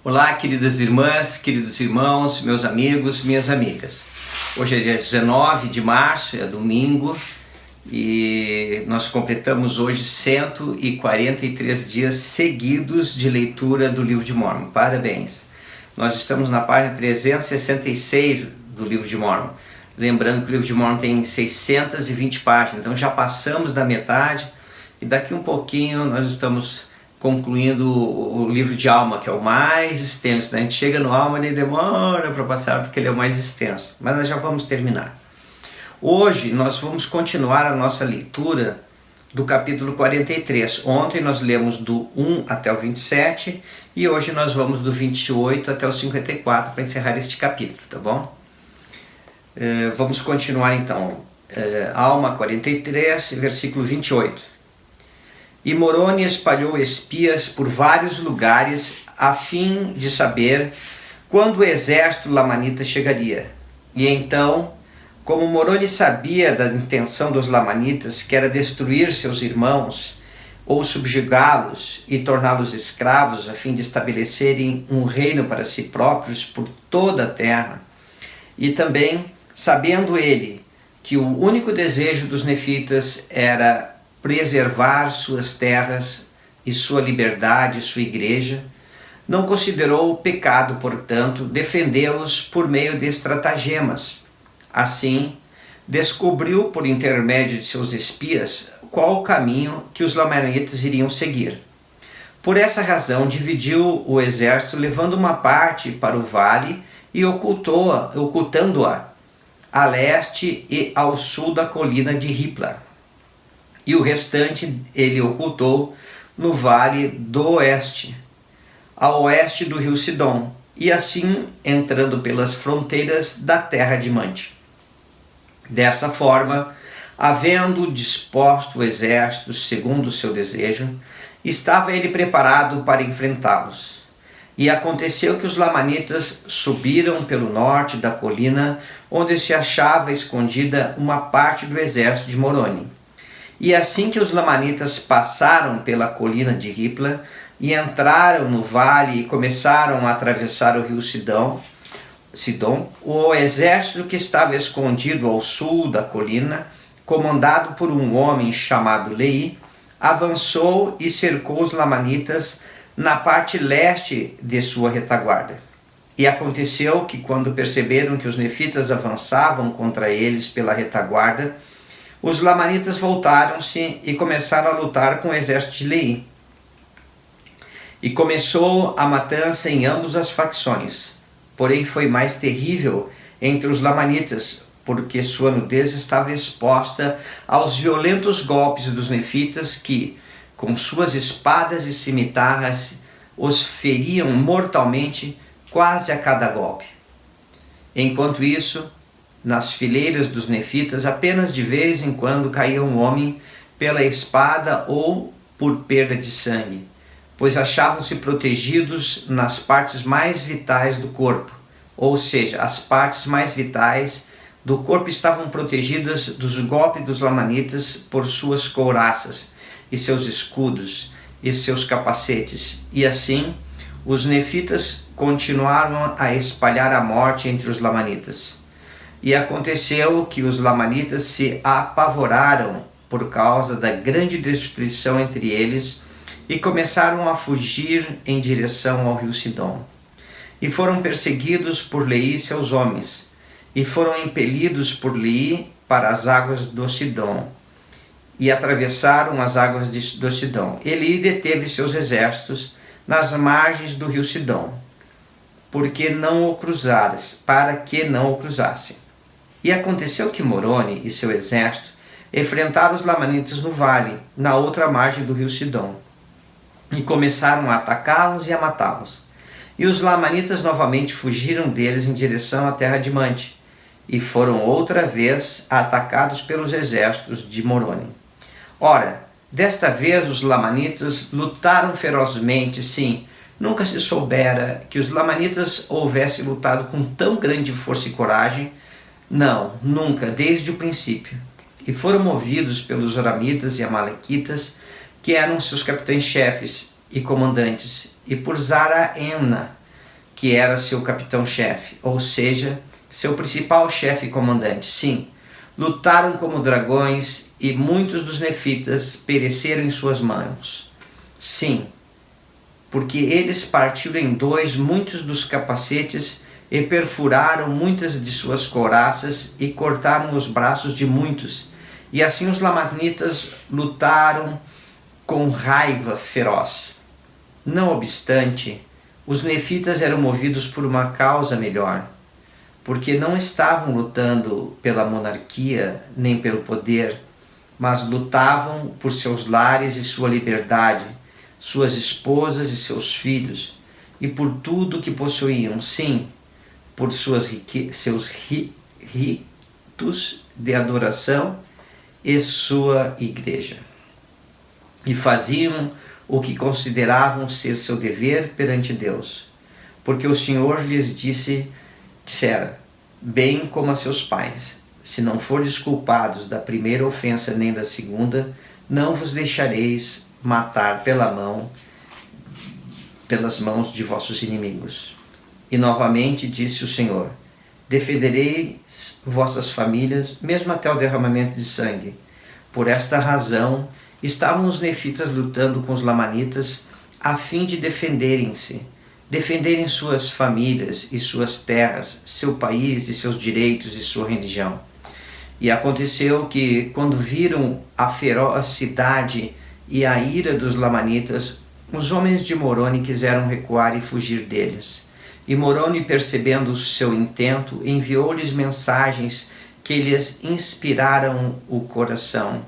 Olá, queridas irmãs, queridos irmãos, meus amigos, minhas amigas. Hoje é dia 19 de março, é domingo, e nós completamos hoje 143 dias seguidos de leitura do Livro de Mórmon. Parabéns! Nós estamos na página 366 do Livro de Mórmon. Lembrando que o Livro de Mórmon tem 620 páginas, então já passamos da metade e daqui um pouquinho nós estamos concluindo o livro de Alma, que é o mais extenso, né? A gente chega no Alma e demora para passar porque ele é o mais extenso, mas nós já vamos terminar. Hoje nós vamos continuar a nossa leitura do capítulo 43. Ontem nós lemos do 1 até o 27 e hoje nós vamos do 28 até o 54 para encerrar este capítulo, tá bom? Vamos continuar então. Alma 43, versículo 28. E Moroni espalhou espias por vários lugares a fim de saber quando o exército lamanita chegaria. E então, como Moroni sabia da intenção dos lamanitas, que era destruir seus irmãos ou subjugá-los e torná-los escravos a fim de estabelecerem um reino para si próprios por toda a terra, e também sabendo ele que o único desejo dos nefitas era preservar suas terras e sua liberdade e sua igreja, não considerou pecado, portanto, defendê-los por meio de estratagemas. Assim, descobriu por intermédio de seus espias qual o caminho que os lamanitas iriam seguir. Por essa razão, dividiu o exército, levando uma parte para o vale e ocultando-a a leste e ao sul da colina de Ripla. E o restante ele ocultou no vale do oeste, ao oeste do rio Sidom, e assim entrando pelas fronteiras da terra de Mante. Dessa forma, havendo disposto o exército segundo o seu desejo, estava ele preparado para enfrentá-los. E aconteceu que os lamanitas subiram pelo norte da colina, onde se achava escondida uma parte do exército de Moroni. E assim que os lamanitas passaram pela colina de Ripla e entraram no vale e começaram a atravessar o rio Sidom, o exército que estava escondido ao sul da colina, comandado por um homem chamado Lei, avançou e cercou os lamanitas na parte leste de sua retaguarda. E aconteceu que, quando perceberam que os nefitas avançavam contra eles pela retaguarda, os lamanitas voltaram-se e começaram a lutar com o exército de Lei. E começou a matança em ambas as facções. Porém foi mais terrível entre os lamanitas, porque sua nudez estava exposta aos violentos golpes dos nefitas que, com suas espadas e cimitarras, os feriam mortalmente quase a cada golpe. Enquanto isso, nas fileiras dos nefitas, apenas de vez em quando caía um homem pela espada ou por perda de sangue, pois achavam-se protegidos nas partes mais vitais do corpo, ou seja, as partes mais vitais do corpo estavam protegidas dos golpes dos lamanitas por suas couraças e seus escudos e seus capacetes, e assim os nefitas continuaram a espalhar a morte entre os lamanitas. E aconteceu que os lamanitas se apavoraram por causa da grande destruição entre eles e começaram a fugir em direção ao rio Sidom. E foram perseguidos por Lei e seus homens, e foram impelidos por Lei para as águas do Sidom, e atravessaram as águas do Sidom. Ele deteve seus exércitos nas margens do rio Sidom, para que não o cruzassem. E aconteceu que Moroni e seu exército enfrentaram os lamanitas no vale, na outra margem do rio Sidom, e começaram a atacá-los e a matá-los. E os lamanitas novamente fugiram deles em direção à terra de Mante, e foram outra vez atacados pelos exércitos de Moroni. Ora, desta vez os lamanitas lutaram ferozmente, sim. Nunca se soubera que os lamanitas houvessem lutado com tão grande força e coragem. Não, nunca, desde o princípio. E foram movidos pelos oramitas e amalequitas, que eram seus capitães-chefes e comandantes, e por Zaraena, que era seu capitão-chefe, ou seja, seu principal chefe e comandante. Sim, lutaram como dragões e muitos dos nefitas pereceram em suas mãos. Sim, porque eles partiram em dois muitos dos capacetes e perfuraram muitas de suas couraças e cortaram os braços de muitos. E assim os lamanitas lutaram com raiva feroz. Não obstante, os nefitas eram movidos por uma causa melhor, porque não estavam lutando pela monarquia nem pelo poder, mas lutavam por seus lares e sua liberdade, suas esposas e seus filhos, e por tudo que possuíam, sim, por seus ritos de adoração e sua igreja. E faziam o que consideravam ser seu dever perante Deus, porque o Senhor lhes dissera, bem como a seus pais, se não fordes culpados da primeira ofensa nem da segunda, não vos deixareis matar pelas mãos de vossos inimigos. E novamente disse o Senhor, defendereis vossas famílias, mesmo até o derramamento de sangue. Por esta razão, estavam os nefitas lutando com os lamanitas a fim de defenderem suas famílias e suas terras, seu país e seus direitos e sua religião. E aconteceu que, quando viram a ferocidade e a ira dos lamanitas, os homens de Moroni quiseram recuar e fugir deles. E Moroni, percebendo o seu intento, enviou-lhes mensagens que lhes inspiraram o coração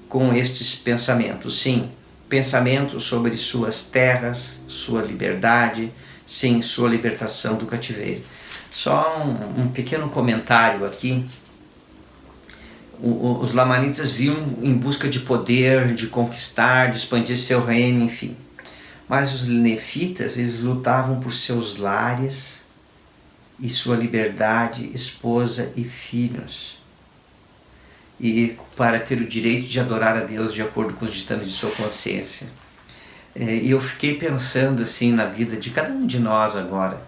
com estes pensamentos. Sim, pensamentos sobre suas terras, sua liberdade, sim, sua libertação do cativeiro. Só um pequeno comentário aqui. Os lamanitas vinham em busca de poder, de conquistar, de expandir seu reino, enfim. Mas os nefitas, eles lutavam por seus lares e sua liberdade, esposa e filhos. E para ter o direito de adorar a Deus de acordo com os ditames de sua consciência. E eu fiquei pensando assim na vida de cada um de nós agora.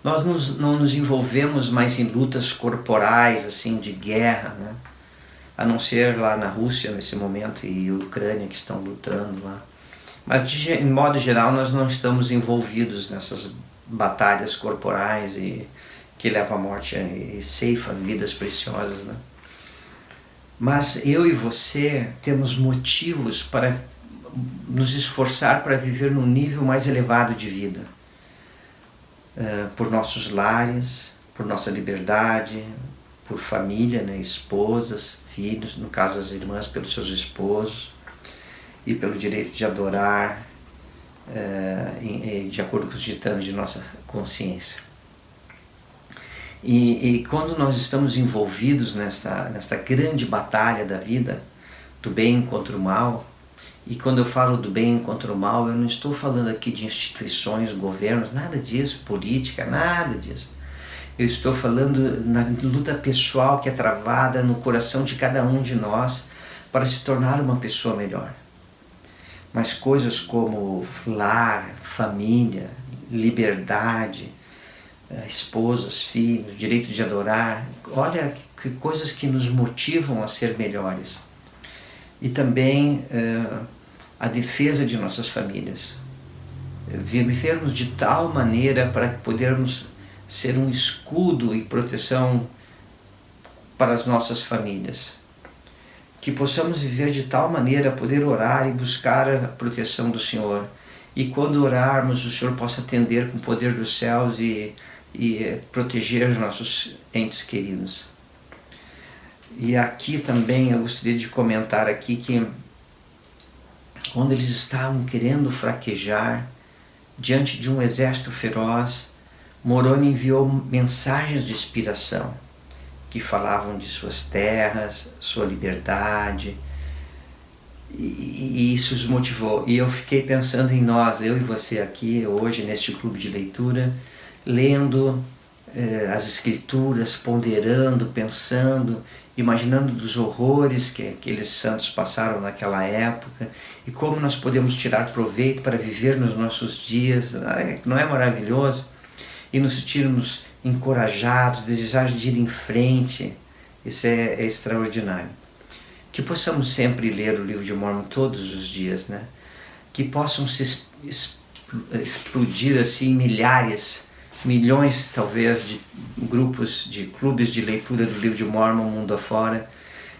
Nós não nos envolvemos mais em lutas corporais, assim, de guerra, né? A não ser lá na Rússia nesse momento e Ucrânia que estão lutando lá. Mas de modo geral nós não estamos envolvidos nessas batalhas corporais e que levam à morte e ceifa vidas preciosas, né? Mas eu e você temos motivos para nos esforçar para viver num nível mais elevado de vida. Por nossos lares, por nossa liberdade, por família, né? Esposas, filhos, no caso as irmãs pelos seus esposos, e pelo direito de adorar de acordo com os ditames de nossa consciência. E quando nós estamos envolvidos nesta grande batalha da vida, do bem contra o mal, e quando eu falo do bem contra o mal, eu não estou falando aqui de instituições, governos, nada disso, política, nada disso. Eu estou falando na luta pessoal que é travada no coração de cada um de nós para se tornar uma pessoa melhor. Mas coisas como lar, família, liberdade, esposas, filhos, direito de adorar, olha que coisas que nos motivam a ser melhores. E também a defesa de nossas famílias. Vivermos de tal maneira para podermos ser um escudo e proteção para as nossas famílias. Que possamos viver de tal maneira a poder orar e buscar a proteção do Senhor. E quando orarmos, o Senhor possa atender com o poder dos céus e proteger os nossos entes queridos. E aqui também eu gostaria de comentar aqui que quando eles estavam querendo fraquejar diante de um exército feroz, Moroni enviou mensagens de inspiração que falavam de suas terras, sua liberdade, e isso os motivou. E eu fiquei pensando em nós, eu e você aqui hoje neste clube de leitura, lendo as escrituras, ponderando, pensando, imaginando dos horrores que aqueles santos passaram naquela época e como nós podemos tirar proveito para viver nos nossos dias. Não é maravilhoso? e nos sentirmos encorajados, desejosos de ir em frente. Isso é extraordinário. Que possamos sempre ler o livro de Mórmon todos os dias, né? Que possam se explodir assim milhares, milhões talvez de grupos, de clubes de leitura do livro de Mórmon mundo afora,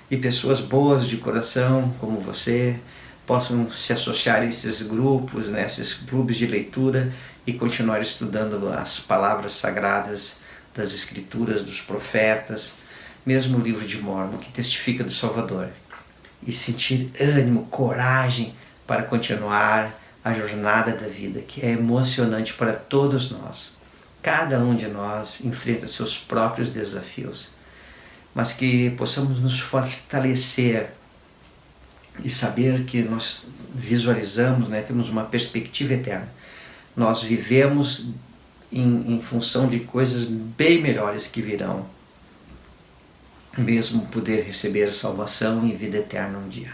e pessoas boas de coração como você possam se associar a esses grupos, né, esses clubes de leitura, e continuar estudando as palavras sagradas das escrituras, dos profetas, mesmo o livro de Mórmon que testifica do Salvador, e sentir ânimo, coragem para continuar a jornada da vida, que é emocionante para todos nós. Cada um de nós enfrenta seus próprios desafios, mas que possamos nos fortalecer e saber que nós visualizamos, né, temos uma perspectiva eterna. Nós vivemos em função de coisas bem melhores que virão, mesmo poder receber salvação e vida eterna um dia.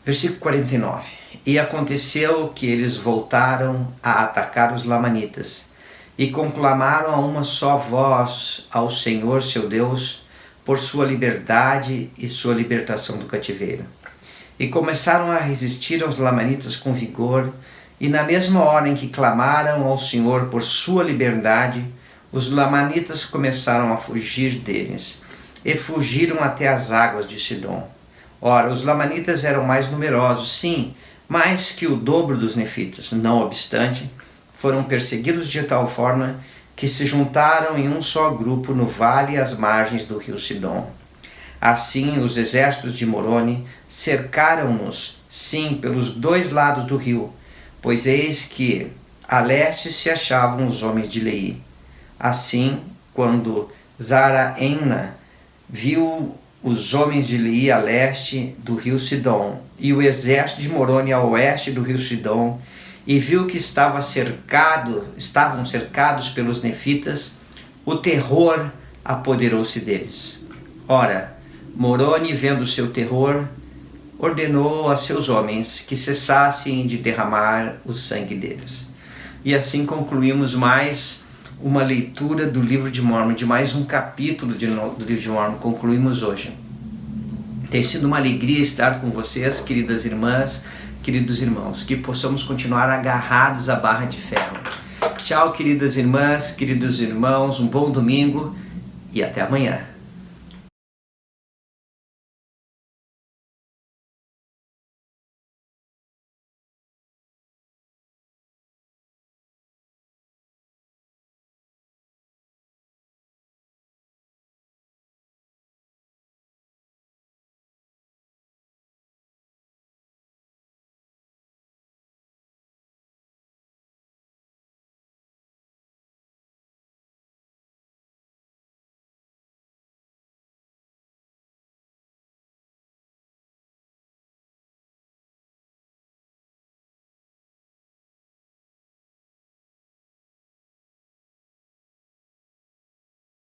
Versículo 49. E aconteceu que eles voltaram a atacar os lamanitas e conclamaram a uma só voz ao Senhor seu Deus por sua liberdade e sua libertação do cativeiro. E começaram a resistir aos lamanitas com vigor, e na mesma hora em que clamaram ao Senhor por sua liberdade, os lamanitas começaram a fugir deles, e fugiram até as águas de Sidom. Ora, os lamanitas eram mais numerosos, sim, mais que o dobro dos nefitas. Não obstante, foram perseguidos de tal forma que se juntaram em um só grupo no vale às margens do rio Sidom. Assim, os exércitos de Moroni cercaram-nos, sim, pelos dois lados do rio, pois eis que a leste se achavam os homens de Leí. Assim, quando Zaraena viu os homens de Leí a leste do rio Sidom e o exército de Moroni a oeste do rio Sidom, e viu que estavam cercados pelos nefitas, o terror apoderou-se deles. Ora, Moroni, vendo seu terror, ordenou a seus homens que cessassem de derramar o sangue deles. E assim concluímos mais uma leitura do livro de Mórmon, de mais um capítulo do livro de Mórmon, concluímos hoje. Tem sido uma alegria estar com vocês, queridas irmãs, queridos irmãos, que possamos continuar agarrados à barra de ferro. Tchau, queridas irmãs, queridos irmãos, um bom domingo e até amanhã.